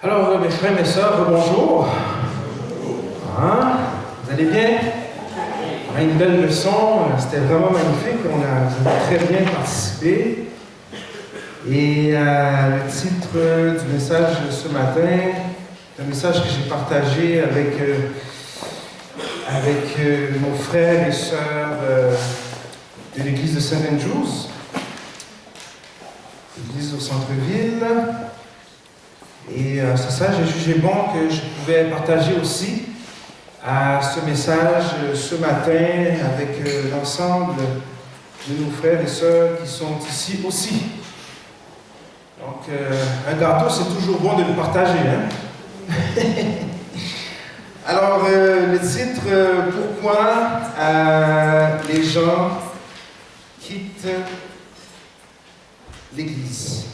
Alors, mes frères, mes sœurs, bonjour. Hein? Vous allez bien? On a une belle leçon, c'était vraiment magnifique, vous avez très bien participé. Et le titre du message ce matin, un message que j'ai partagé avec nos frères et sœurs de l'église de St. Andrews, l'église au centre-ville. Et c'est ça, j'ai jugé bon que je pouvais partager aussi ce message ce matin avec l'ensemble de nos frères et sœurs qui sont ici aussi. Donc, un gâteau, c'est toujours bon de le partager, hein? Alors, le titre, pourquoi les gens quittent l'Église?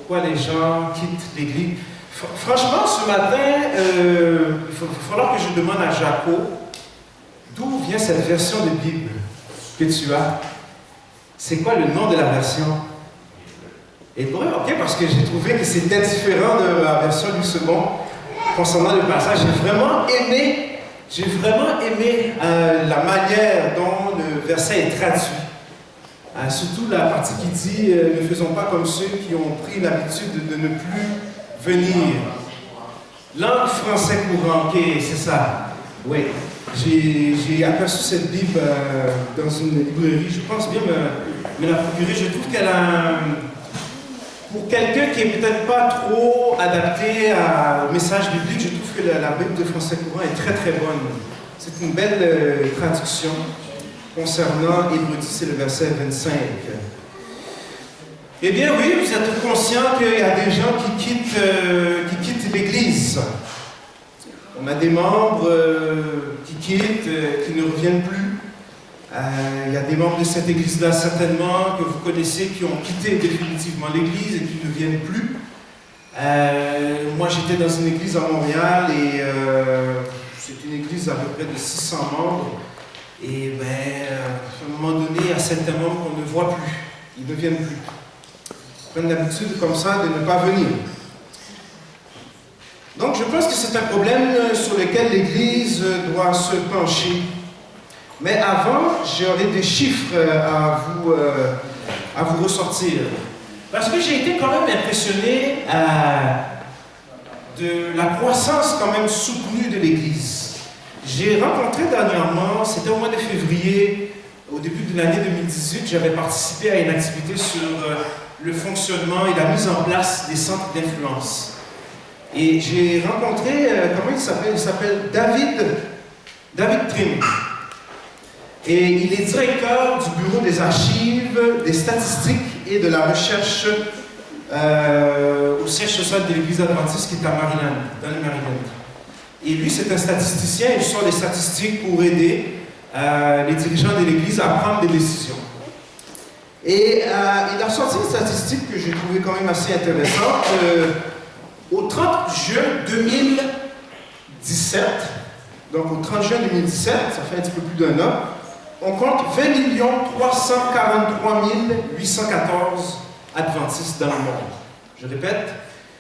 Pourquoi les gens quittent l'Église? Franchement, ce matin, il va falloir que je demande à Jaco d'où vient cette version de Bible que tu as. C'est quoi le nom de la version? Hébreu, ok, parce que j'ai trouvé que c'était différent de la version du second concernant le passage. J'ai vraiment aimé la manière dont le verset est traduit. Surtout la partie qui dit ne faisons pas comme ceux qui ont pris l'habitude de ne plus venir. Langue français courant, ok, c'est ça. Oui, j'ai aperçu cette Bible dans une librairie. Je pense bien me la procurer. Je trouve qu'elle a, pour quelqu'un qui est peut-être pas trop adapté au message biblique, je trouve que la Bible de français courant est très très bonne. C'est une belle traduction. Concernant Hébreu 10, c'est le verset 25. Eh bien oui, vous êtes conscient qu'il y a des gens qui quittent l'Église. On a des membres qui quittent, qui ne reviennent plus. Il y a des membres de cette Église-là certainement que vous connaissez qui ont quitté définitivement l'Église et qui ne viennent plus. Moi j'étais dans une église à Montréal et c'est une église à peu près de 600 membres. Et bien, à un moment donné, il y a certains membres qu'on ne voit plus. Ils ne viennent plus. Ils prennent l'habitude comme ça de ne pas venir. Donc je pense que c'est un problème sur lequel l'Église doit se pencher. Mais avant, j'aurai des chiffres à vous ressortir. Parce que j'ai été quand même impressionné de la croissance quand même soutenue de l'Église. J'ai rencontré dernièrement, c'était au mois de février, au début de l'année 2018, j'avais participé à une activité sur le fonctionnement et la mise en place des centres d'influence. Et j'ai rencontré, comment il s'appelle? Il s'appelle David Trim. Et il est directeur du bureau des archives, des statistiques et de la recherche au siège social de l'Église adventiste qui est à Maryland, dans le Maryland. Et lui, c'est un statisticien, il sort des statistiques pour aider les dirigeants de l'Église à prendre des décisions. Et il a sorti une statistique que j'ai trouvée quand même assez intéressante. Au 30 juin 2017, donc au 30 juin 2017, ça fait un petit peu plus d'un an, on compte 20 343 814 adventistes dans le monde. Je répète,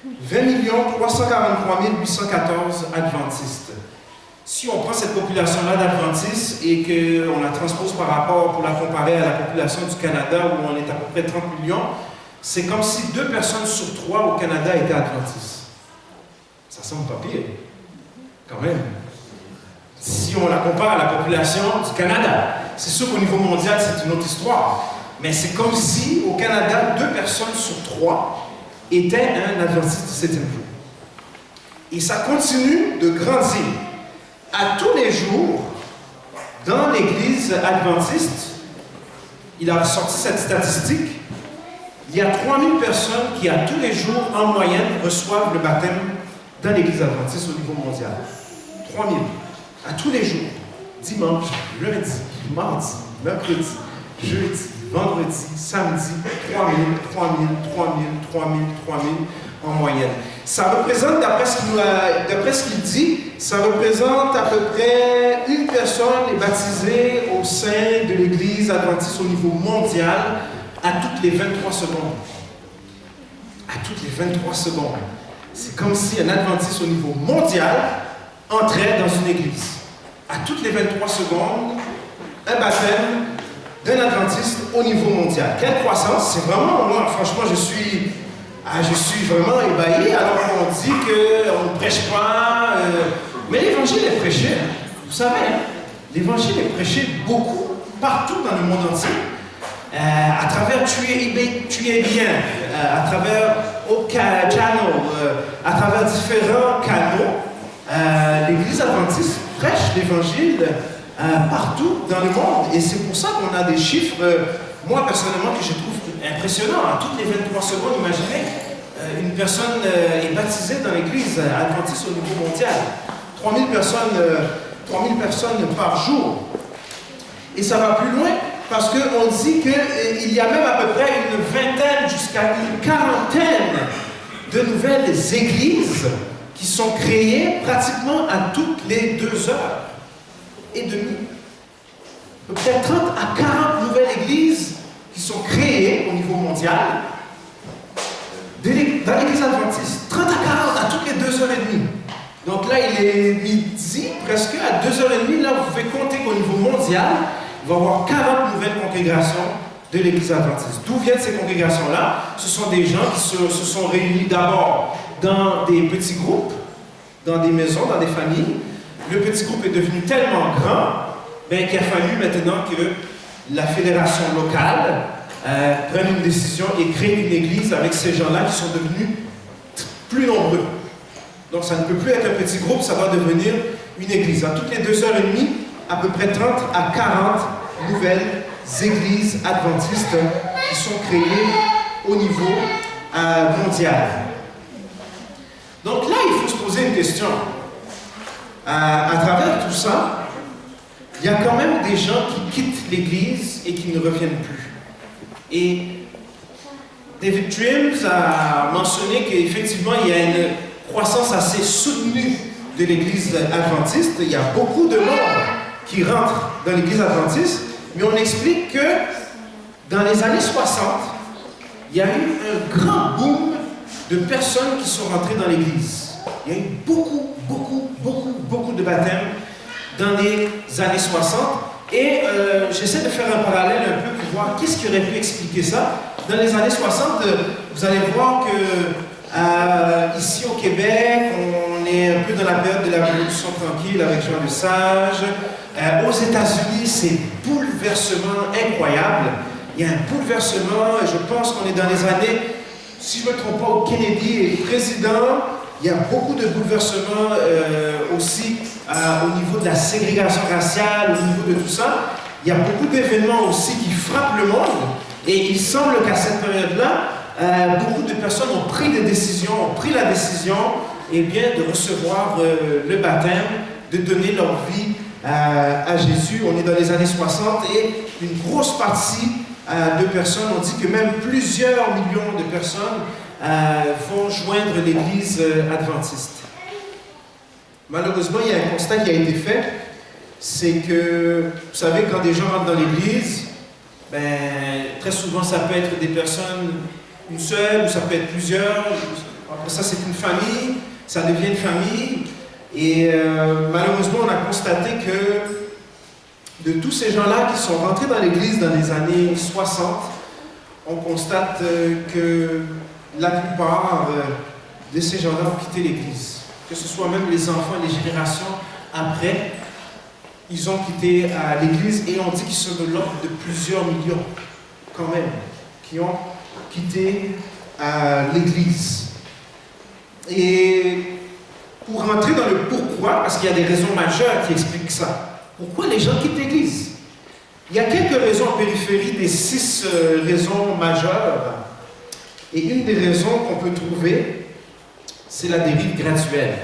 20 343 814 adventistes. Si on prend cette population-là d'adventistes et qu'on la transpose par rapport, pour la comparer à la population du Canada où on est à peu près 30 millions, c'est comme si 2 personnes sur 3 au Canada étaient adventistes. Ça semble pas pire, quand même. Si on la compare à la population du Canada, c'est sûr qu'au niveau mondial, c'est une autre histoire. Mais c'est comme si au Canada, 2 personnes sur 3 était un adventiste du 7e jour. Et ça continue de grandir. À tous les jours, dans l'église adventiste, il a sorti cette statistique, il y a 3000 personnes qui, à tous les jours, en moyenne, reçoivent le baptême dans l'église adventiste au niveau mondial. 3000. À tous les jours. Dimanche, lundi, mardi, mercredi, jeudi, vendredi, samedi, 3000 en moyenne. Ça représente, d'après ce qu'il dit, ça représente à peu près une personne est baptisée au sein de l'Église adventiste au niveau mondial à toutes les 23 secondes. À toutes les 23 secondes. C'est comme si un adventiste au niveau mondial entrait dans une église. À toutes les 23 secondes, un baptême d'un adventiste au niveau mondial. Quelle croissance! C'est vraiment, moi, franchement, je suis vraiment ébahi. Alors on dit qu'on ne prêche pas, mais l'évangile est prêché. Vous savez, hein? L'évangile est prêché beaucoup, partout dans le monde entier. À travers Tu es bien, à travers Hope Channel, à travers différents canaux, l'Église adventiste prêche l'évangile partout dans le monde. Et c'est pour ça qu'on a des chiffres, moi personnellement, que je trouve impressionnants. À toutes les 23 secondes, imaginez, une personne est baptisée dans l'Église adventiste au niveau mondial. 3000 personnes par jour. Et ça va plus loin. Parce qu'on dit qu'il y a même à peu près une vingtaine jusqu'à une quarantaine de nouvelles églises qui sont créées pratiquement à toutes les 2 heures et demie. Peut-être 30 à 40 nouvelles églises qui sont créées au niveau mondial dans l'église adventiste. 30 à 40 à toutes les 2 heures et demie. Donc là, il est midi, presque à 2 heures et demie. Là, vous pouvez compter qu'au niveau mondial, il va y avoir 40 nouvelles congrégations de l'Église adventiste. D'où viennent ces congrégations-là? Ce sont des gens qui se sont réunis d'abord dans des petits groupes, dans des maisons, dans des familles. Le petit groupe est devenu tellement grand qu'il a fallu maintenant que la fédération locale prenne une décision et crée une église avec ces gens-là qui sont devenus plus nombreux. Donc ça ne peut plus être un petit groupe, ça va devenir une église. Dans toutes les 2 heures et demie, à peu près 30 à 40 nouvelles églises adventistes qui sont créées au niveau mondial. Donc là, il faut se poser une question. À travers tout ça, il y a quand même des gens qui quittent l'Église et qui ne reviennent plus. Et David Trims a mentionné qu'effectivement, il y a une croissance assez soutenue de l'Église adventiste. Il y a beaucoup de monde qui rentrent dans l'Église adventiste, mais on explique que dans les années 60, il y a eu un grand boom de personnes qui sont rentrées dans l'Église. Il y a eu beaucoup de baptêmes dans les années 60. Et j'essaie de faire un parallèle un peu pour voir qu'est-ce qui aurait pu expliquer ça. Dans les années 60, vous allez voir que ici au Québec, on est un peu dans la période de la Révolution tranquille avec Jean Lesage. Aux États-Unis, c'est bouleversement incroyable. Il y a un bouleversement, je pense qu'on est dans les années, si je ne me trompe pas, où Kennedy est président. Il y a beaucoup de bouleversements aussi au niveau de la ségrégation raciale, au niveau de tout ça. Il y a beaucoup d'événements aussi qui frappent le monde. Et il semble qu'à cette période-là, beaucoup de personnes ont pris la décision de recevoir le baptême, de donner leur vie à Jésus. On est dans les années 60 et une grosse partie de personnes, on dit que même plusieurs millions de personnes vont joindre l'Église adventiste. Malheureusement, il y a un constat qui a été fait, c'est que, vous savez, quand des gens rentrent dans l'Église, très souvent ça peut être des personnes, une seule, ou ça peut être plusieurs, après ça c'est une famille, ça devient une famille, et malheureusement on a constaté que de tous ces gens-là qui sont rentrés dans l'Église dans les années 60, on constate que la plupart de ces gens-là ont quitté l'Église. Que ce soit même les enfants et les générations après, ils ont quitté l'Église et on dit qu'ils sont de l'ordre de plusieurs millions, quand même, qui ont quitté l'Église. Et pour rentrer dans le pourquoi, parce qu'il y a des raisons majeures qui expliquent ça, pourquoi les gens quittent l'Église? Il y a quelques raisons en périphérie des 6 raisons majeures. Et une des raisons qu'on peut trouver, c'est la dérive graduelle.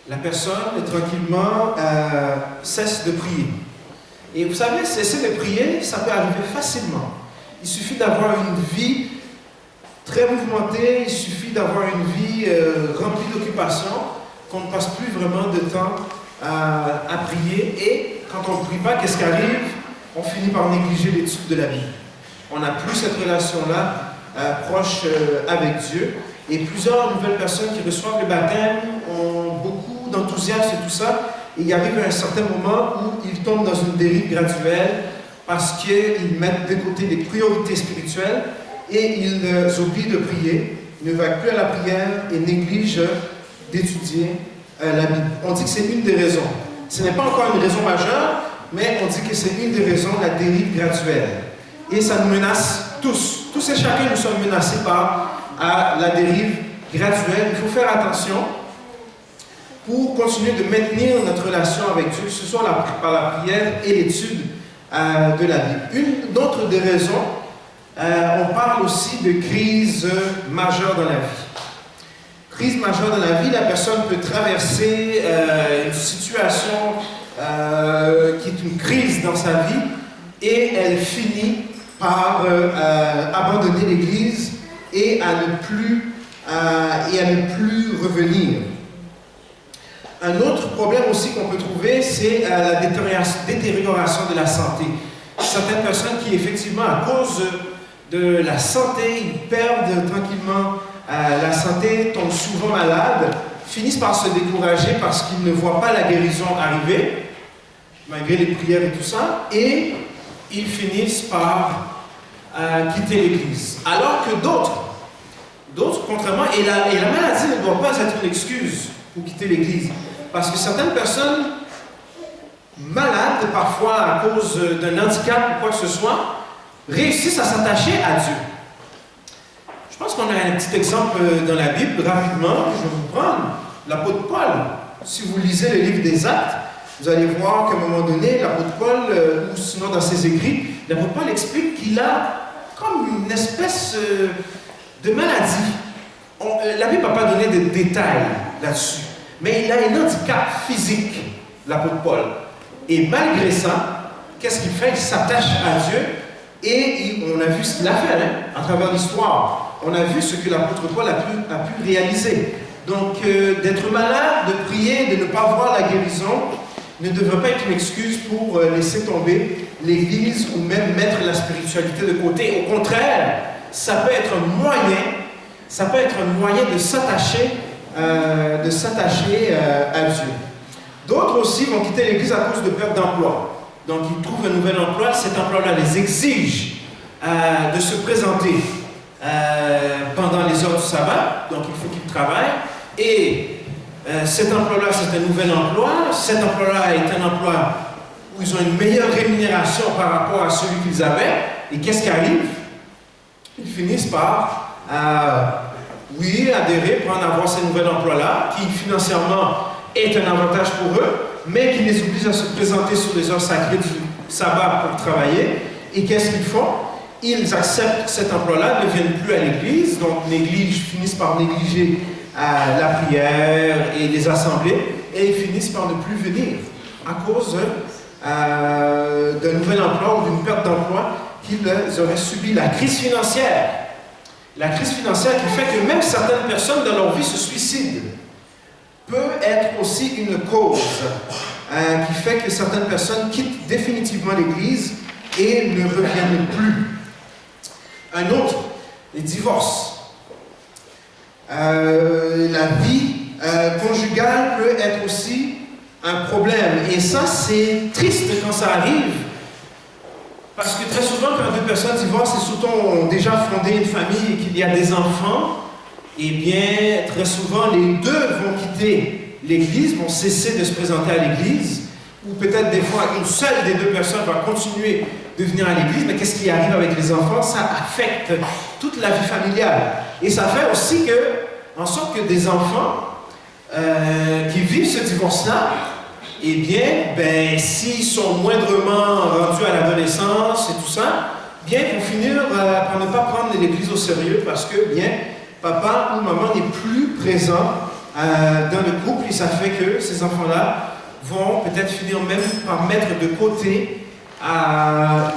La personne, tranquillement, cesse de prier. Et vous savez, cesser de prier, ça peut arriver facilement. Il suffit d'avoir une vie très mouvementée, il suffit d'avoir une vie remplie d'occupations, qu'on ne passe plus vraiment de temps à prier. Et quand on ne prie pas, qu'est-ce qui arrive? On finit par négliger l'étude de la Bible. On n'a plus cette relation-là proche avec Dieu. Et plusieurs nouvelles personnes qui reçoivent le baptême ont beaucoup d'enthousiasme et tout ça. Et il arrive à un certain moment où ils tombent dans une dérive graduelle parce qu'ils mettent de côté les priorités spirituelles et ils oublient de prier, ne vont plus à la prière et négligent d'étudier la Bible. On dit que c'est une des raisons. Ce n'est pas encore une raison majeure, mais on dit que c'est une des raisons, la dérive graduelle. Et ça nous menace tous. Tous et chacun, nous sommes menacés par la dérive graduelle. Il faut faire attention pour continuer de maintenir notre relation avec Dieu, que ce soit par la prière et l'étude de la Bible. Une autre des raisons, on parle aussi de crise majeure dans la vie. Crise majeure dans la vie, la personne peut traverser une situation qui est une crise dans sa vie et elle finit par abandonner l'Église et à ne plus revenir. Un autre problème aussi qu'on peut trouver, c'est la détérioration de la santé. Certaines personnes qui, effectivement, à cause de la santé, ils perdent tranquillement la santé, tombent souvent malades, finissent par se décourager parce qu'ils ne voient pas la guérison arriver, malgré les prières et tout ça, et ils finissent par quitter l'Église. Alors que d'autres, contrairement, et la maladie ne doit pas être une excuse pour quitter l'Église. Parce que certaines personnes malades, parfois à cause d'un handicap ou quoi que ce soit, réussissent à s'attacher à Dieu. Je pense qu'on a un petit exemple dans la Bible, rapidement, que je vais vous prendre. L'apôtre Paul. Si vous lisez le livre des Actes, vous allez voir qu'à un moment donné, l'apôtre Paul, ou sinon dans ses écrits, l'apôtre Paul explique qu'il a comme une espèce de maladie. La Bible n'a pas donné de détails là-dessus. Mais il a un handicap physique, l'apôtre Paul. Et malgré ça, qu'est-ce qu'il fait? Il s'attache à Dieu et on a vu ce qu'il a fait à travers l'histoire. On a vu ce que l'apôtre Paul a pu réaliser. Donc, d'être malade, de prier, de ne pas voir la guérison, ne devrait pas être une excuse pour laisser tomber l'Église ou même mettre la spiritualité de côté. Au contraire, ça peut être un moyen de s'attacher à Dieu. D'autres aussi vont quitter l'Église à cause de perte d'emploi. Donc, ils trouvent un nouvel emploi. Cet emploi-là les exige de se présenter pendant les heures du sabbat. Donc, il faut qu'ils travaillent. Et cet emploi-là, c'est un nouvel emploi. Cet emploi-là est un emploi où ils ont une meilleure rémunération par rapport à celui qu'ils avaient. Et qu'est-ce qui arrive? Ils finissent par adhérer pour en avoir ce nouvel emploi-là, qui financièrement est un avantage pour eux, mais qui les oblige à se présenter sur les heures sacrées du sabbat pour travailler. Et qu'est-ce qu'ils font? Ils acceptent cet emploi-là, ne viennent plus à l'église, donc finissent par négliger la prière et les assemblées, et ils finissent par ne plus venir à cause d'un nouvel emploi ou d'une perte d'emploi qu'ils auraient subi. La crise financière. La crise financière qui fait que même certaines personnes dans leur vie se suicident peut être aussi une cause qui fait que certaines personnes quittent définitivement l'Église et ne reviennent plus. Un autre, les divorces. La vie conjugale peut être aussi un problème. Et ça, c'est triste quand ça arrive. Parce que très souvent, quand deux personnes divorcent, et surtout ont déjà fondé une famille et qu'il y a des enfants, eh bien, très souvent, les deux vont quitter l'Église, vont cesser de se présenter à l'Église, ou peut-être des fois, une seule des deux personnes va continuer de venir à l'Église, mais qu'est-ce qui arrive avec les enfants? Ça affecte toute la vie familiale. Et ça fait aussi en sorte que des enfants qui vivent ce divorce-là, eh bien, s'ils sont moindrement rendus à l'adolescence et tout ça, bien, ils vont finir par ne pas prendre l'Église au sérieux parce que, bien, papa ou maman n'est plus présent dans le couple et ça fait que ces enfants-là vont peut-être finir même par mettre de côté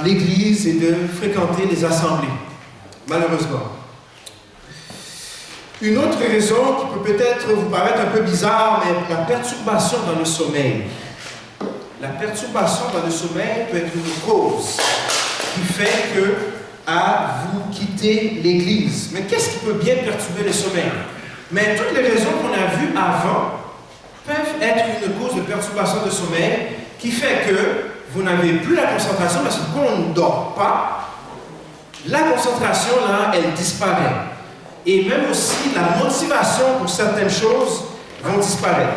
l'Église et de fréquenter les assemblées, malheureusement. Une autre raison qui peut peut-être vous paraître un peu bizarre, mais la perturbation dans le sommeil. La perturbation dans le sommeil peut être une cause qui fait que à vous quitter l'Église. Mais qu'est-ce qui peut bien perturber le sommeil? Mais toutes les raisons qu'on a vues avant peuvent être une cause de perturbation de sommeil qui fait que vous n'avez plus la concentration parce que quand on ne dort pas, la concentration, là, elle disparaît. Et même aussi, la motivation pour certaines choses vont disparaître.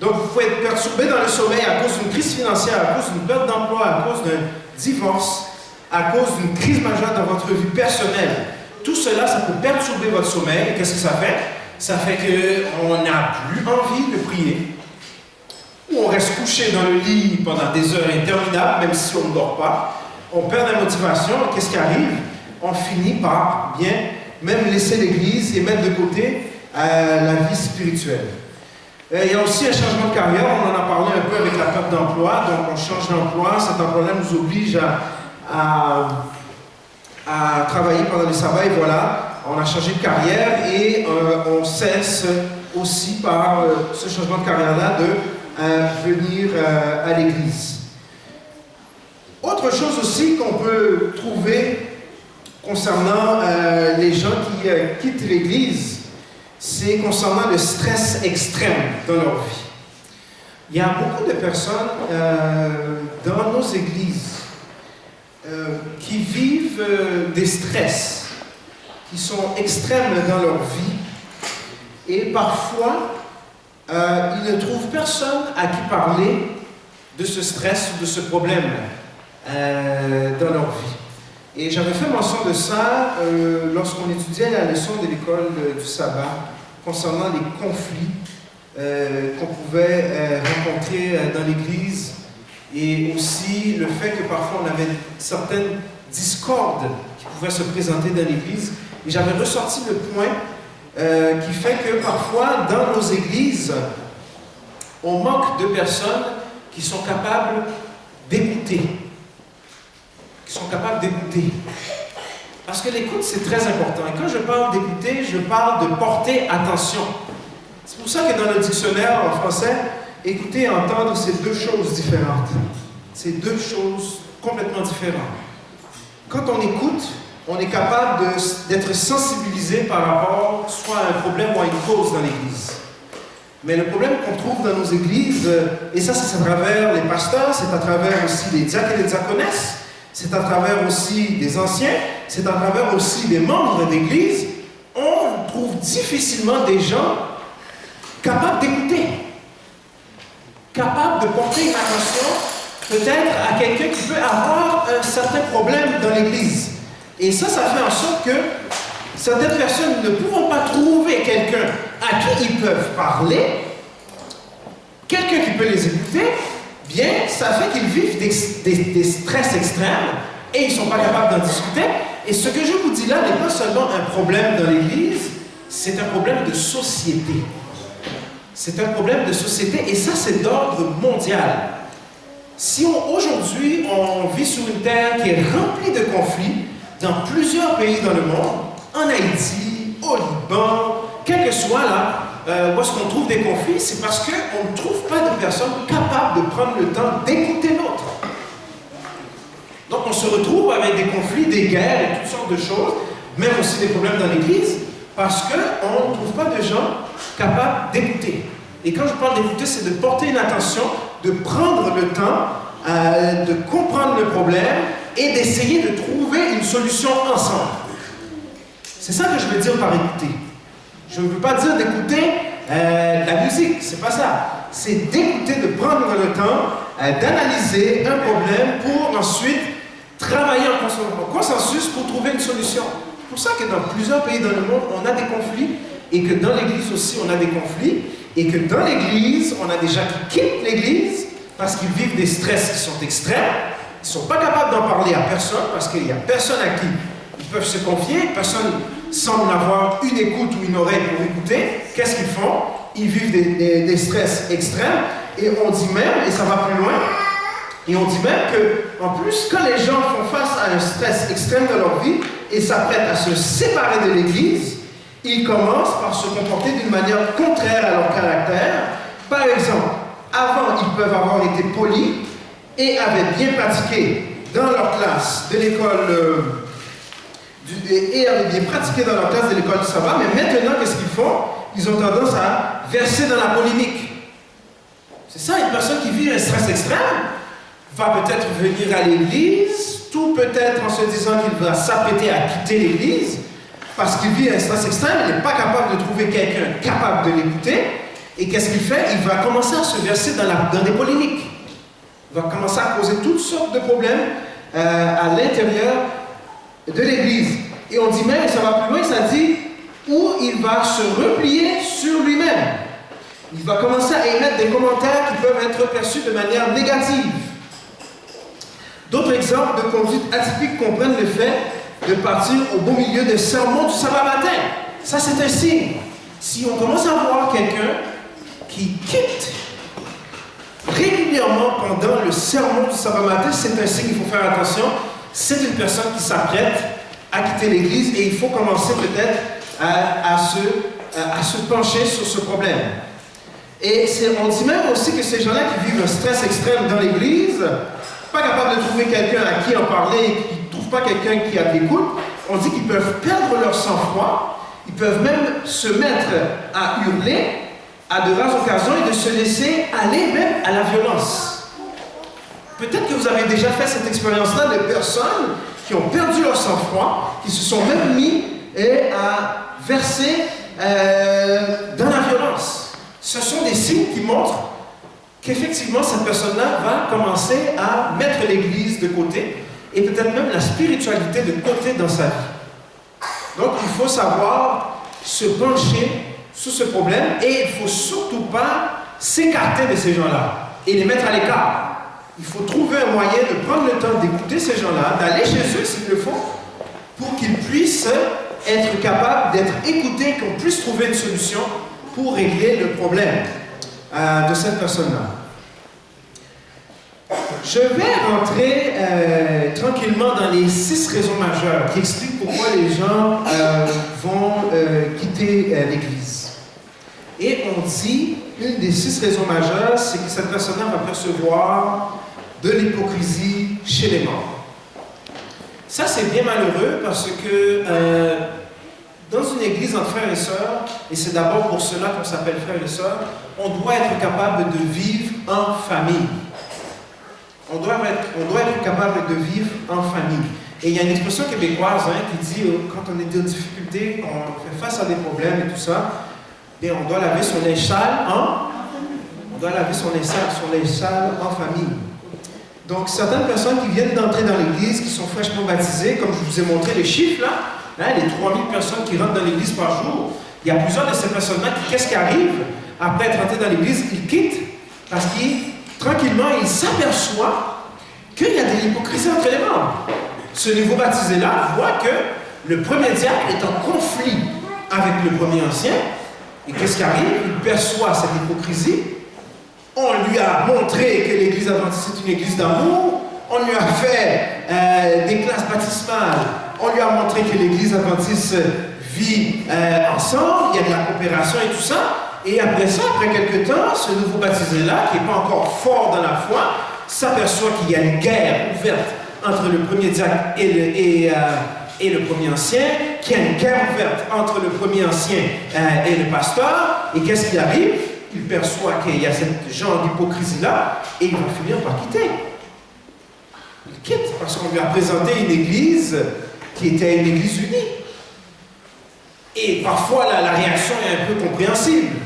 Donc, vous pouvez être perturbé dans le sommeil à cause d'une crise financière, à cause d'une perte d'emploi, à cause d'un divorce, à cause d'une crise majeure dans votre vie personnelle. Tout cela, ça peut perturber votre sommeil. Qu'est-ce que ça fait? Ça fait qu'on n'a plus envie de prier. Ou on reste couché dans le lit pendant des heures interminables, même si on ne dort pas. On perd la motivation. Qu'est-ce qui arrive? On finit par bien même laisser l'Église et mettre de côté la vie spirituelle. Il y a aussi un changement de carrière. On en a parlé un peu avec la perte d'emploi. Donc, on change d'emploi. Cet emploi-là nous oblige à travailler pendant les sabbats. Et voilà, on a changé de carrière et on cesse aussi par ce changement de carrière-là de venir à l'Église. Autre chose aussi qu'on peut trouver concernant les gens qui quittent l'Église, c'est concernant le stress extrême dans leur vie. Il y a beaucoup de personnes dans nos églises qui vivent des stress qui sont extrêmes dans leur vie et parfois ils ne trouvent personne à qui parler de ce stress ou de ce problème dans leur vie. Et j'avais fait mention de ça lorsqu'on étudiait la leçon de l'école du sabbat concernant les conflits qu'on pouvait rencontrer dans l'Église et aussi le fait que parfois on avait certaines discordes qui pouvaient se présenter dans l'Église. Et j'avais ressorti le point qui fait que parfois dans nos églises, on manque de personnes qui sont capables d'écouter. Parce que l'écoute, c'est très important. Et quand je parle d'écouter, je parle de porter attention. C'est pour ça que dans le dictionnaire en français, écouter et entendre, c'est deux choses différentes. C'est deux choses complètement différentes. Quand on écoute, on est capable d'être sensibilisé par rapport soit à un problème ou à une cause dans l'Église. Mais le problème qu'on trouve dans nos églises, et ça c'est à travers les pasteurs, c'est à travers aussi les diacres et les diaconesses, c'est à travers aussi des anciens, c'est à travers aussi des membres d'église, on trouve difficilement des gens capables d'écouter, capables de porter une attention peut-être à quelqu'un qui peut avoir un certain problème dans l'église. Et ça fait en sorte que certaines personnes ne pouvant pas trouver quelqu'un à qui ils peuvent parler, quelqu'un qui peut les écouter, bien, ça fait qu'ils vivent des stress extrêmes et ils ne sont pas capables d'en discuter. Et ce que je vous dis là n'est pas seulement un problème dans l'Église, c'est un problème de société. C'est un problème de société et ça, c'est d'ordre mondial. Si aujourd'hui, on vit sur une terre qui est remplie de conflits dans plusieurs pays dans le monde, en Haïti, au Liban, quel que soit là, où est-ce qu'on trouve des conflits, c'est parce qu'on ne trouve pas de personnes capables de prendre le temps d'écouter l'autre. Donc on se retrouve avec des conflits, des guerres et toutes sortes de choses, même aussi des problèmes dans l'Église, parce qu'on ne trouve pas de gens capables d'écouter. Et quand je parle d'écouter, c'est de porter une attention, de prendre le temps de comprendre le problème et d'essayer de trouver une solution ensemble. C'est ça que je veux dire par écouter. Je ne veux pas dire d'écouter la musique, c'est pas ça. C'est d'écouter, de prendre le temps d'analyser un problème pour ensuite travailler en consensus pour trouver une solution. C'est pour ça que dans plusieurs pays dans le monde, on a des conflits et que dans l'Église aussi, on a des conflits et que dans l'Église, on a des gens qui quittent l'Église parce qu'ils vivent des stress qui sont extrêmes. Ils ne sont pas capables d'en parler à personne parce qu'il n'y a personne à qui ils peuvent se confier, personne semble avoir une écoute ou une oreille pour écouter. Qu'est-ce qu'ils font? Ils vivent des stress extrêmes et on dit même, et ça va plus loin, et on dit même que, en plus, quand les gens font face à un stress extrême dans leur vie et s'apprêtent à se séparer de l'Église, ils commencent par se comporter d'une manière contraire à leur caractère. Par exemple, avant, ils peuvent avoir été polis et avaient bien pratiqué dans leur classe de l'école et avaient bien pratiqué dans leur classe de l'école du sabbat, mais maintenant, qu'est-ce qu'ils font? Ils ont tendance à verser dans la polémique. C'est ça, une personne qui vit un stress extrême va peut-être venir à l'église, tout peut-être en se disant qu'il va s'apprêter à quitter l'église, parce qu'il vit un stress extrême, il n'est pas capable de trouver quelqu'un capable de l'écouter, et qu'est-ce qu'il fait? Il va commencer à se verser dans des polémiques. Il va commencer à causer toutes sortes de problèmes à l'intérieur de l'église. Et on dit même, ça va plus loin, ça dit, où il va se replier sur lui-même. Il va commencer à émettre des commentaires qui peuvent être perçus de manière négative. D'autres exemples de conduite atypique comprennent le fait de partir au beau milieu des sermons du sabbat matin. Ça, c'est un signe. Si on commence à voir quelqu'un qui quitte régulièrement pendant le sermon du sabbat matin, c'est un signe, il faut faire attention. C'est une personne qui s'apprête à quitter l'église et il faut commencer peut-être à se pencher sur ce problème. Et on dit même aussi que ces gens-là qui vivent un stress extrême dans l'église, pas capables de trouver quelqu'un à qui en parler et qui ne trouvent pas quelqu'un qui a de l'écoute, on dit qu'ils peuvent perdre leur sang-froid, ils peuvent même se mettre à hurler à de rares occasions et de se laisser aller même à la violence. Peut-être que vous avez déjà fait cette expérience-là de personnes qui ont perdu leur sang-froid, qui se sont même mis à verser dans la violence. Ce sont des signes qui montrent qu'effectivement cette personne-là va commencer à mettre l'Église de côté et peut-être même la spiritualité de côté dans sa vie. Donc il faut savoir se pencher sur ce problème et il ne faut surtout pas s'écarter de ces gens-là et les mettre à l'écart. Il faut trouver un moyen de prendre le temps d'écouter ces gens-là, d'aller chez eux s'il le faut, pour qu'ils puissent être capables d'être écoutés, qu'on puisse trouver une solution pour régler le problème de cette personne-là. Je vais rentrer tranquillement dans les 6 raisons majeures qui expliquent pourquoi les gens vont quitter l'Église. Et on dit, une des 6 raisons majeures, c'est que cette personne-là va percevoir de l'hypocrisie chez les morts. Ça, c'est bien malheureux parce que dans une église entre frères et sœurs, et c'est d'abord pour cela qu'on s'appelle frères et sœurs, on doit être capable de vivre en famille. On doit être capable de vivre en famille. Et il y a une expression québécoise qui dit, quand on est en difficulté, on fait face à des problèmes et tout ça, bien, on doit laver son linge sale en famille. Donc, certaines personnes qui viennent d'entrer dans l'église, qui sont fraîchement baptisées, comme je vous ai montré les chiffres là, les 3000 personnes qui rentrent dans l'église par jour, il y a plusieurs de ces personnes-là qui, qu'est-ce qui arrive? Après être entrés dans l'église, ils quittent parce qu'ils, tranquillement, ils s'aperçoivent qu'il y a de l'hypocrisie entre les membres. Ce nouveau baptisé-là voit que le premier diacre est en conflit avec le premier ancien, et qu'est-ce qui arrive? Il perçoit cette hypocrisie. On lui a montré que l'église adventiste est une église d'amour. On lui a fait des classes baptismales. On lui a montré que l'église adventiste vit ensemble. Il y a de la coopération et tout ça. Et après ça, après quelques temps, ce nouveau baptisé-là, qui n'est pas encore fort dans la foi, s'aperçoit qu'il y a une guerre ouverte entre le premier diacre et le premier ancien, qu'il y a une guerre ouverte entre le premier ancien et le pasteur. Et qu'est-ce qui arrive? Il perçoit qu'il y a ce genre d'hypocrisie-là et il va finir par quitter. Il quitte parce qu'on lui a présenté une église qui était une église unie. Et parfois, la réaction est un peu compréhensible.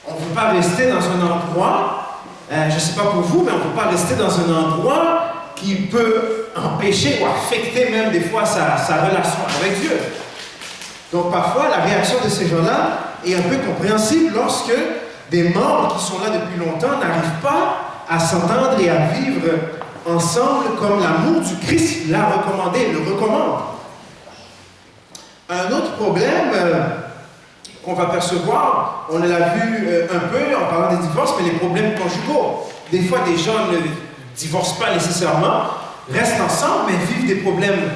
On ne peut pas rester dans un endroit, je ne sais pas pour vous, mais on ne peut pas rester dans un endroit qui peut empêcher ou affecter même des fois sa relation avec Dieu. Donc parfois, la réaction de ces gens-là est un peu compréhensible lorsque des membres qui sont là depuis longtemps n'arrivent pas à s'entendre et à vivre ensemble comme l'amour du Christ l'a recommandé, le recommande. Un autre problème qu'on va percevoir, on l'a vu un peu en parlant des divorces, mais les problèmes conjugaux. Des fois, des gens ne divorcent pas nécessairement, restent ensemble, mais vivent des problèmes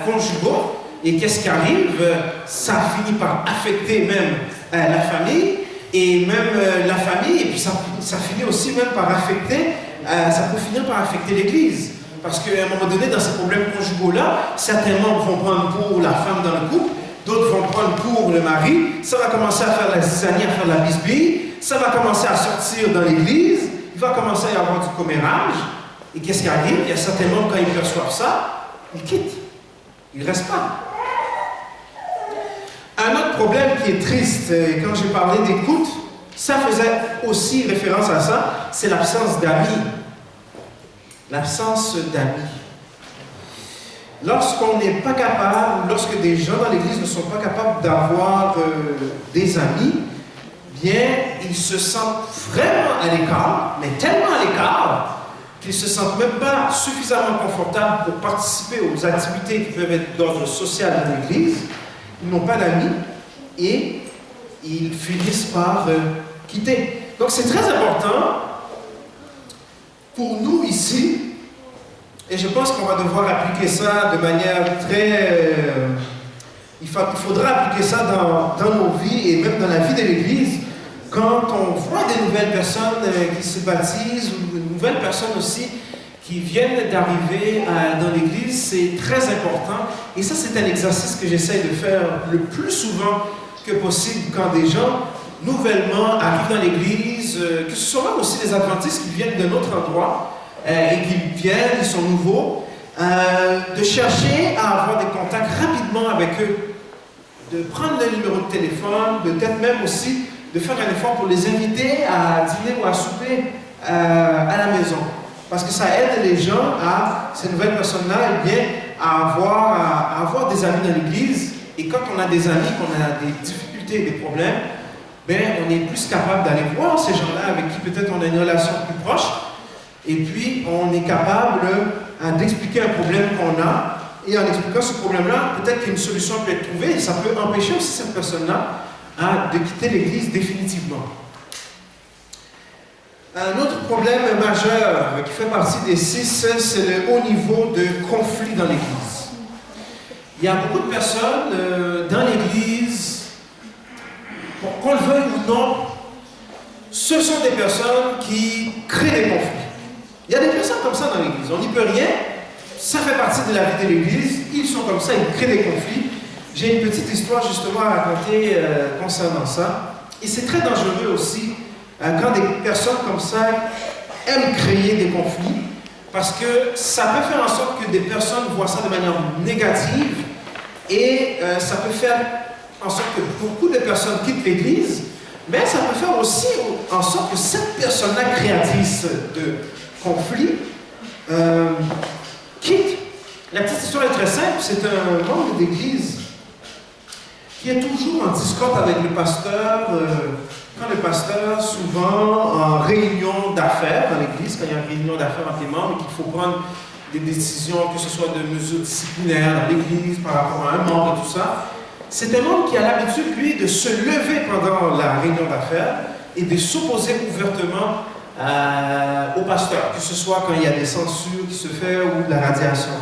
conjugaux. Et qu'est-ce qui arrive? Ça finit par affecter même la famille, et même la famille, et puis ça finit aussi même par affecter, ça peut finir par affecter l'Église. Parce qu'à un moment donné, dans ces problèmes conjugaux-là, certains membres vont prendre pour la femme dans le couple, d'autres vont prendre pour le mari, ça va commencer à faire la zizanie, à faire la bisbille, ça va commencer à sortir dans l'église, il va commencer à y avoir du commérage, et qu'est-ce qui arrive? Il y a certains membres, quand ils perçoivent ça, ils quittent, ils ne restent pas. Un autre problème qui est triste, quand j'ai parlé d'écoute, ça faisait aussi référence à ça, c'est l'absence d'amis. L'absence d'amis. Lorsqu'on n'est pas capable, lorsque des gens dans l'Église ne sont pas capables d'avoir des amis, bien, ils se sentent vraiment à l'écart, mais tellement à l'écart, qu'ils ne se sentent même pas suffisamment confortables pour participer aux activités qui peuvent être d'ordre social dans l'Église. Ils n'ont pas d'amis et ils finissent par quitter. Donc c'est très important pour nous ici, et je pense qu'on va devoir appliquer ça de manière très... il faudra appliquer ça dans nos vies et même dans la vie de l'Église. Quand on voit des nouvelles personnes qui se baptisent, ou de nouvelles personnes aussi qui viennent d'arriver dans l'Église, c'est très important. Et ça, c'est un exercice que j'essaie de faire le plus souvent que possible quand des gens nouvellement arrivent dans l'Église, que ce soit même aussi des adventistes qui viennent d'un autre endroit et qui viennent, ils sont nouveaux, de chercher à avoir des contacts rapidement avec eux, de prendre le numéro de téléphone, peut-être même aussi de faire un effort pour les inviter à dîner ou à souper à la maison. Parce que ça aide les gens, ces nouvelles personnes-là, eh bien, à avoir des amis dans l'Église. Et quand on a des amis, qu'on a des difficultés et des problèmes, bien, on est plus capable d'aller voir ces gens-là avec qui peut-être on a une relation plus proche. Et puis, on est capable d'expliquer un problème qu'on a. Et en expliquant ce problème-là, peut-être qu'une solution peut être trouvée. Et ça peut empêcher aussi cette personne-là de quitter l'Église définitivement. Un autre problème majeur qui fait partie des 6, c'est le haut niveau de conflit dans l'Église. Il y a beaucoup de personnes dans l'Église, qu'on le veuille ou non, ce sont des personnes qui créent des conflits. Il y a des personnes comme ça dans l'Église, on n'y peut rien, ça fait partie de la vie de l'Église, ils sont comme ça, ils créent des conflits. J'ai une petite histoire justement à raconter concernant ça, et c'est très dangereux aussi quand des personnes comme ça aiment créer des conflits, parce que ça peut faire en sorte que des personnes voient ça de manière négative, et ça peut faire en sorte que beaucoup de personnes quittent l'Église, mais ça peut faire aussi en sorte que cette personne-là créatrice de conflits quitte. La petite histoire est très simple, c'est un membre d'Église qui est toujours en discorde avec le pasteur, quand le pasteur, souvent en réunion d'affaires dans l'Église, quand il y a une réunion d'affaires entre les membres et qu'il faut prendre des décisions, que ce soit de mesures disciplinaires dans l'Église par rapport à un membre et tout ça, c'est un membre qui a l'habitude, lui, de se lever pendant la réunion d'affaires et de s'opposer ouvertement au pasteur, que ce soit quand il y a des censures qui se font ou de la radiation.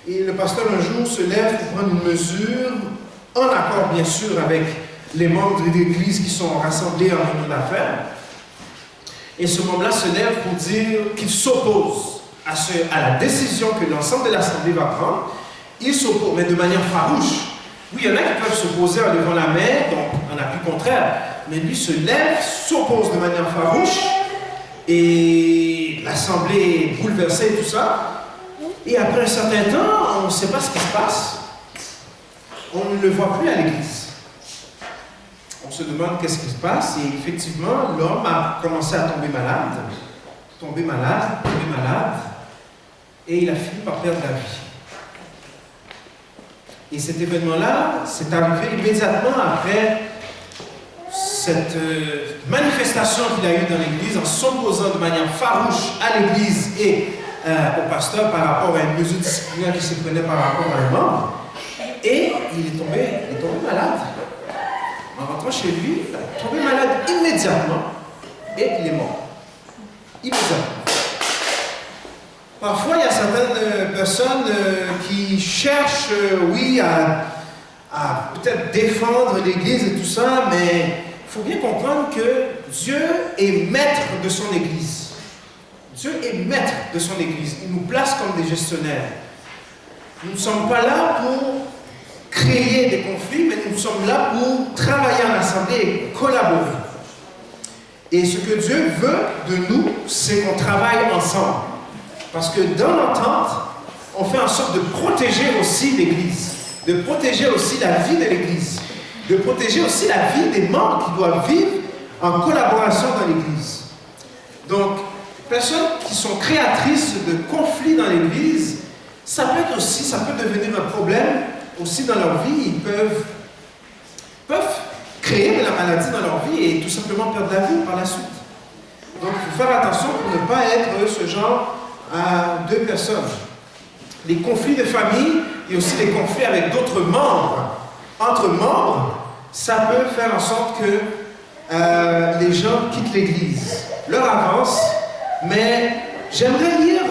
Et le pasteur, un jour, se lève pour prendre une mesure, en accord, bien sûr, avec les membres de l'Église qui sont rassemblés en réunion d'affaires. Et ce membre-là se lève pour dire qu'il s'oppose à la décision que l'ensemble de l'Assemblée va prendre. Il s'oppose, mais de manière farouche. Oui, il y en a qui peuvent s'opposer en levant la main, donc en appui contraire. Mais lui se lève, s'oppose de manière farouche, et l'Assemblée est bouleversée et tout ça. Et après un certain temps, on ne sait pas ce qui se passe. On ne le voit plus à l'Église. On se demande qu'est-ce qui se passe, et effectivement, l'homme a commencé à tomber malade, et il a fini par perdre la vie. Et cet événement-là, c'est arrivé immédiatement après cette manifestation qu'il a eue dans l'Église en s'opposant de manière farouche à l'Église et au pasteur par rapport à une mesure disciplinaire qui se prenait par rapport à un membre. Et il est tombé malade. En rentrant chez lui, il est tombé malade immédiatement et il est mort. Immédiatement. Parfois, il y a certaines personnes qui cherchent, oui, à peut-être défendre l'Église et tout ça, mais il faut bien comprendre que Dieu est maître de son Église. Dieu est maître de son Église. Il nous place comme des gestionnaires. Nous ne sommes pas là pour créer des conflits, mais nous sommes là pour travailler en assemblée et collaborer. Et ce que Dieu veut de nous, c'est qu'on travaille ensemble. Parce que dans l'entente, on fait en sorte de protéger aussi l'Église, de protéger aussi la vie de l'Église, de protéger aussi la vie des membres qui doivent vivre en collaboration dans l'Église. Donc, personnes qui sont créatrices de conflits dans l'Église, ça peut devenir un problème aussi dans leur vie. Ils peuvent créer de la maladie dans leur vie et tout simplement perdre la vie par la suite. Donc, il faut faire attention pour ne pas être ce genre de personnes. Les conflits de famille et aussi les conflits avec d'autres membres. Entre membres, ça peut faire en sorte que les gens quittent l'Église. L'heure avance, mais j'aimerais lire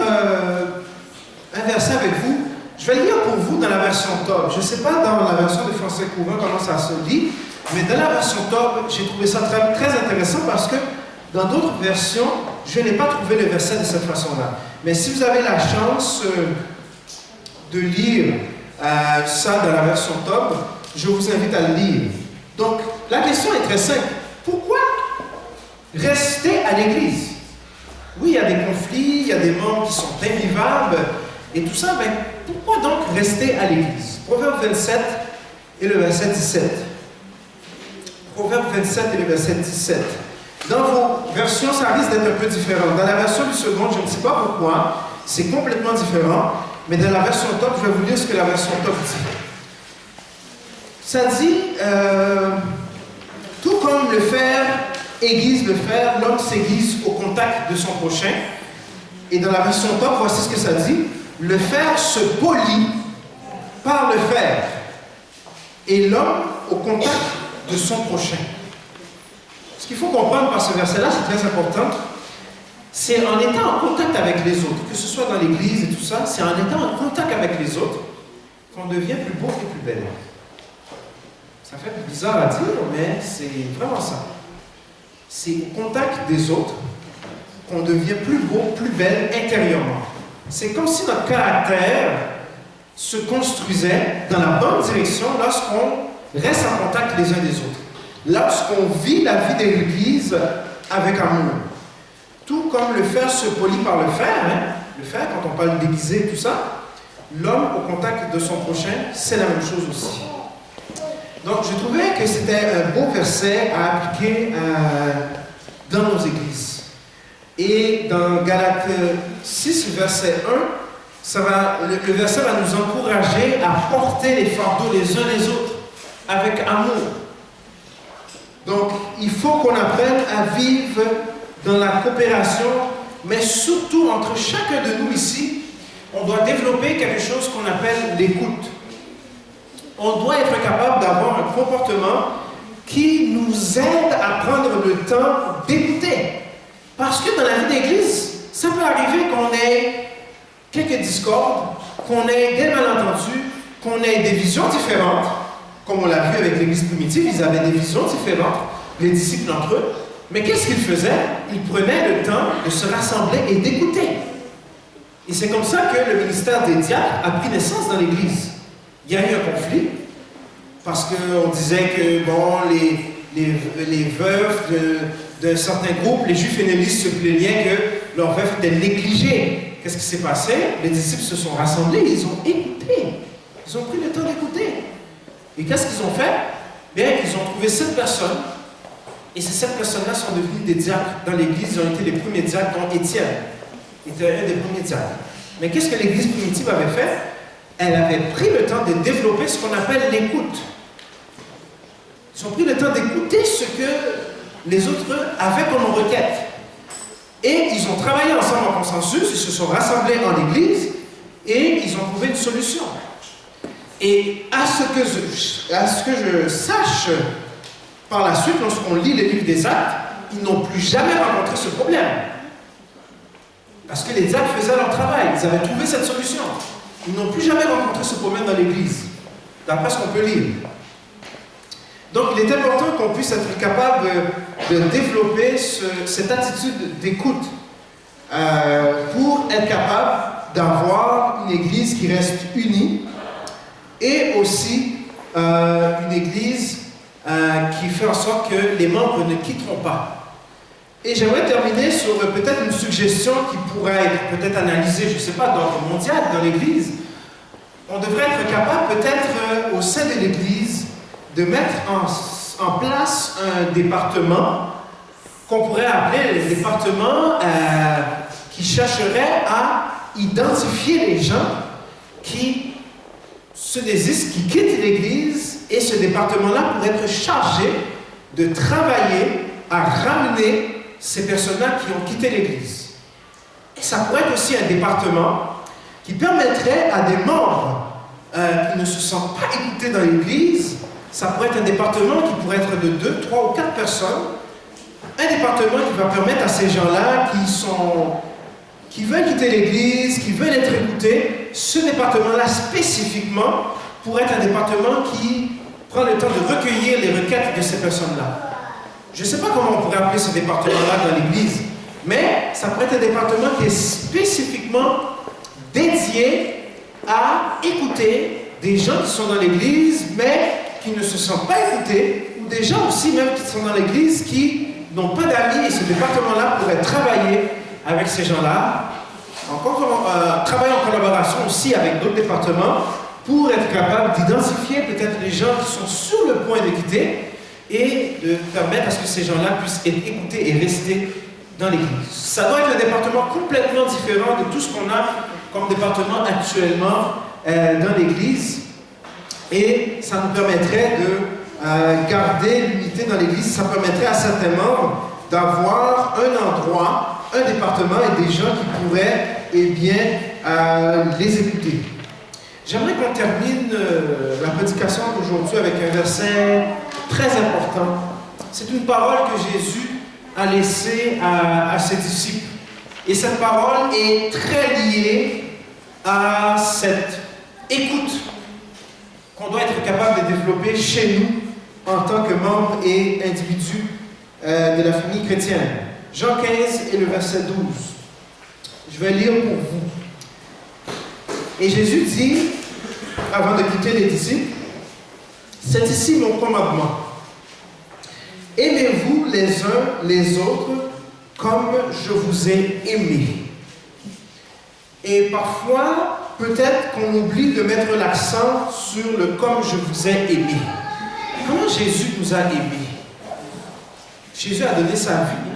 un verset avec vous. Je vais le lire pour vous dans la version Top. Je ne sais pas dans la version de Français courant comment ça se lit, mais dans la version Top, j'ai trouvé ça très, très intéressant parce que dans d'autres versions, je n'ai pas trouvé le verset de cette façon-là. Mais si vous avez la chance de lire ça dans la version Top, je vous invite à le lire. Donc, la question est très simple. Pourquoi rester à l'Église? Oui, il y a des conflits, il y a des membres qui sont invivables et tout ça, mais pourquoi donc rester à l'Église? Proverbe 27 et le verset 17. Proverbe 27 et le verset 17. Dans vos versions, ça risque d'être un peu différent. Dans la version du second, je ne sais pas pourquoi, c'est complètement différent, mais dans la version Top, je vais vous lire ce que la version Top dit. Ça dit, tout comme le fer aiguise le fer, l'homme s'aiguise au contact de son prochain. Et dans la version Top, voici ce que ça dit. Le fer se polit par le fer et l'homme au contact de son prochain. Ce qu'il faut comprendre par ce verset-là, c'est très important, c'est en étant en contact avec les autres, que ce soit dans l'église et tout ça, c'est en étant en contact avec les autres qu'on devient plus beau et plus belle. Ça fait bizarre à dire, mais c'est vraiment ça. C'est au contact des autres qu'on devient plus beau, plus belle intérieurement. C'est comme si notre caractère se construisait dans la bonne direction lorsqu'on reste en contact les uns des autres. Lorsqu'on vit la vie de l'Église avec amour. Tout comme le fer se polit par le fer, le fer, quand on parle d'aiguiser et tout ça, l'homme au contact de son prochain, c'est la même chose aussi. Donc, je trouvais que c'était un beau verset à appliquer dans nos églises. Et dans Galates 6, verset 1, le verset va nous encourager à porter les fardeaux les uns les autres avec amour. Donc, il faut qu'on apprenne à vivre dans la coopération, mais surtout entre chacun de nous ici, on doit développer quelque chose qu'on appelle l'écoute. On doit être capable d'avoir un comportement qui nous aide à prendre le temps d'écouter. Parce que dans la vie d'église, ça peut arriver qu'on ait quelques discordes, qu'on ait des malentendus, qu'on ait des visions différentes. Comme on l'a vu avec l'église primitive, ils avaient des visions différentes, les disciples entre eux. Mais qu'est-ce qu'ils faisaient? Ils prenaient le temps de se rassembler et d'écouter. Et c'est comme ça que le ministère des diacres a pris naissance dans l'église. Il y a eu un conflit, parce qu'on disait que, bon, les veuves d'un certain groupe, les juifs fénélistes se plaignaient que leurs veuves étaient négligées. Qu'est-ce qui s'est passé? Les disciples se sont rassemblés, ils ont écouté. Ils ont pris le temps d'écouter. Et qu'est-ce qu'ils ont fait? Bien, ils ont trouvé 7 personnes, et ces 7 personnes-là sont devenues des diacres dans l'église. Ils ont été les premiers diacres, dont Étienne était un des premiers diacres. Mais qu'est-ce que l'église primitive avait fait? Elle avait pris le temps de développer ce qu'on appelle l'écoute. Ils ont pris le temps d'écouter ce que les autres avaient comme requête. Et ils ont travaillé ensemble en consensus, ils se sont rassemblés en église et ils ont trouvé une solution. Et à ce que je sache, par la suite, lorsqu'on lit les livres des Actes, ils n'ont plus jamais rencontré ce problème. Parce que les diacres faisaient leur travail, ils avaient trouvé cette solution. Ils n'ont plus jamais rencontré ce problème dans l'Église, d'après ce qu'on peut lire. Donc, il est important qu'on puisse être capable de développer cette attitude d'écoute pour être capable d'avoir une Église qui reste unie et aussi une Église qui fait en sorte que les membres ne quitteront pas. Et j'aimerais terminer sur peut-être une suggestion qui pourrait être peut-être analysée, je ne sais pas, d'ordre mondial dans l'Église. On devrait être capable peut-être au sein de l'Église de mettre en place un département qu'on pourrait appeler le département qui chercherait à identifier les gens qui se désistent, qui quittent l'Église, et ce département-là pourrait être chargé de travailler à ramener ces personnes-là qui ont quitté l'Église. Et ça pourrait être aussi un département qui permettrait à des membres qui ne se sentent pas écoutés dans l'Église, ça pourrait être un département qui pourrait être de 2, 3 ou 4 personnes, un département qui va permettre à ces gens-là qui veulent quitter l'Église, qui veulent être écoutés, ce département-là spécifiquement pourrait être un département qui prend le temps de recueillir les requêtes de ces personnes-là. Je ne sais pas comment on pourrait appeler ce département-là dans l'Église, mais ça pourrait être un département qui est spécifiquement dédié à écouter des gens qui sont dans l'Église, mais qui ne se sentent pas écoutés, ou des gens aussi même qui sont dans l'Église qui n'ont pas d'amis, et ce département-là pourrait travailler avec ces gens-là, travailler en collaboration aussi avec d'autres départements, pour être capable d'identifier peut-être les gens qui sont sur le point de quitter, et de permettre à ce que ces gens-là puissent être écoutés et rester dans l'Église. Ça doit être un département complètement différent de tout ce qu'on a comme département actuellement dans l'Église. Et ça nous permettrait de garder l'unité dans l'Église. Ça permettrait à certains membres d'avoir un endroit, un département et des gens qui pourraient les écouter. J'aimerais qu'on termine la prédication d'aujourd'hui avec un verset très important. C'est une parole que Jésus a laissée à ses disciples. Et cette parole est très liée à cette écoute qu'on doit être capable de développer chez nous en tant que membres et individus de la famille chrétienne. Jean 15 et le verset 12. Je vais lire pour vous. Et Jésus dit, avant de quitter les disciples, « C'est ici mon commandement. Aimez-vous les uns les autres comme je vous ai aimés. » Et parfois, peut-être qu'on oublie de mettre l'accent sur le « comme je vous ai aimé ». Comment Jésus nous a aimés? Jésus a donné sa vie.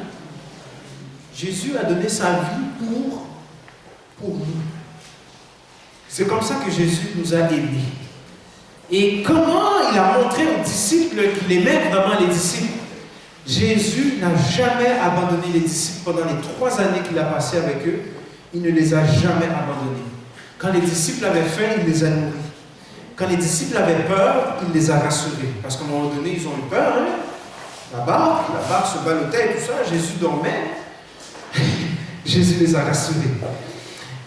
Jésus a donné sa vie pour nous. C'est comme ça que Jésus nous a aimés. Et comment il a montré aux disciples qu'il aimait vraiment les disciples? Jésus n'a jamais abandonné les disciples pendant les 3 années qu'il a passées avec eux. Il ne les a jamais abandonnés. Quand les disciples avaient faim, il les a nourris. Quand les disciples avaient peur, il les a rassurés. Parce qu'à un moment donné, ils ont eu peur. Hein? La barque se ballottait et tout ça. Jésus dormait. Jésus les a rassurés.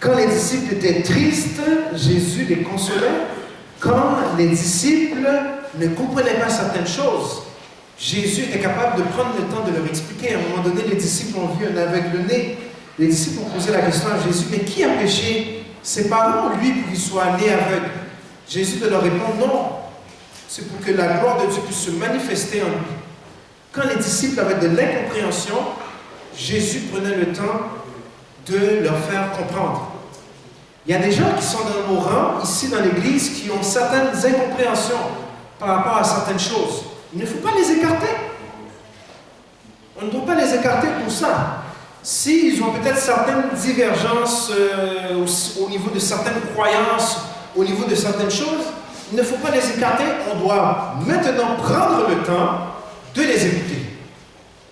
Quand les disciples étaient tristes, Jésus les consolait. Quand les disciples ne comprenaient pas certaines choses, Jésus était capable de prendre le temps de leur expliquer. À un moment donné, les disciples ont vu un aveugle-né. Les disciples ont posé la question à Jésus, mais qui a péché? Ses parents ou lui pour qu'il soit né aveugle? Jésus de leur répondre, non. C'est pour que la gloire de Dieu puisse se manifester en lui. Quand les disciples avaient de l'incompréhension, Jésus prenait le temps de leur faire comprendre. Il y a des gens qui sont dans nos rangs, ici dans l'Église, qui ont certaines incompréhensions par rapport à certaines choses. Il ne faut pas les écarter. On ne doit pas les écarter pour ça. S'ils ont peut-être certaines divergences au niveau de certaines croyances, au niveau de certaines choses, il ne faut pas les écarter. On doit maintenant prendre le temps de les écouter.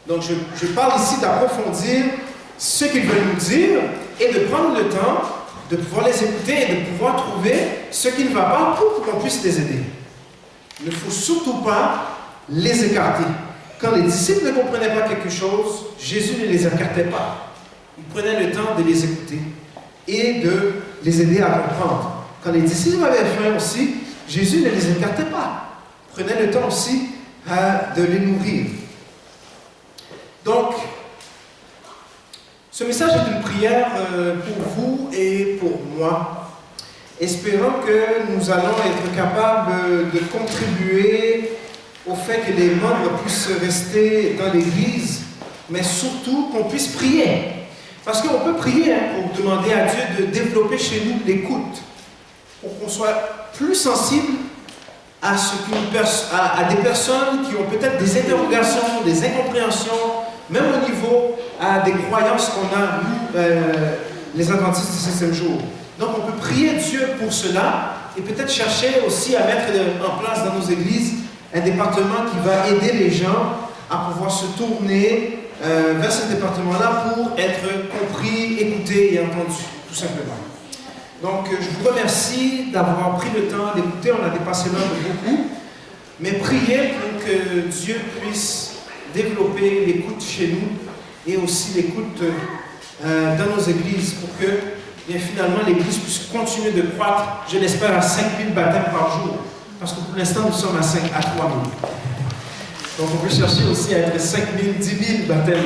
Donc je parle ici d'approfondir ce qu'ils veulent nous dire et de prendre le temps de pouvoir les écouter et de pouvoir trouver ce qui ne va pas pour qu'on puisse les aider. Il ne faut surtout pas les écarter. Quand les disciples ne comprenaient pas quelque chose, Jésus ne les écartait pas. Il prenait le temps de les écouter et de les aider à comprendre. Quand les disciples avaient faim aussi, Jésus ne les écartait pas. Il prenait le temps aussi de les nourrir. Donc, Ce message est une prière pour vous et pour moi, espérant que nous allons être capables de contribuer au fait que les membres puissent rester dans l'Église, mais surtout qu'on puisse prier. Parce qu'on peut prier pour demander à Dieu de développer chez nous l'écoute, pour qu'on soit plus sensible à des personnes qui ont peut-être des interrogations, des incompréhensions, même au niveau des croyances qu'on a, nous, les adventistes du 6e jour. Donc on peut prier Dieu pour cela et peut-être chercher aussi à mettre en place dans nos églises un département qui va aider les gens à pouvoir se tourner vers ce département-là pour être compris, écouté et entendu, tout simplement. Donc, je vous remercie d'avoir pris le temps d'écouter. On a dépassé l'heure de beaucoup. Mais priez pour que Dieu puisse développer l'écoute chez nous et aussi l'écoute dans nos églises pour que, bien, finalement, l'Église puisse continuer de croître, je l'espère, à 5000 baptêmes par jour. Parce que pour l'instant, nous sommes à 3000. Donc, on peut chercher aussi à être 5000, 10 000 baptêmes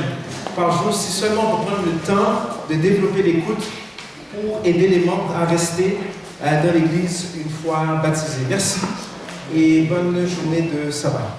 par jour si seulement on peut prendre le temps de développer l'écoute pour aider les membres à rester dans l'Église une fois baptisés. Merci et bonne journée de sabbat.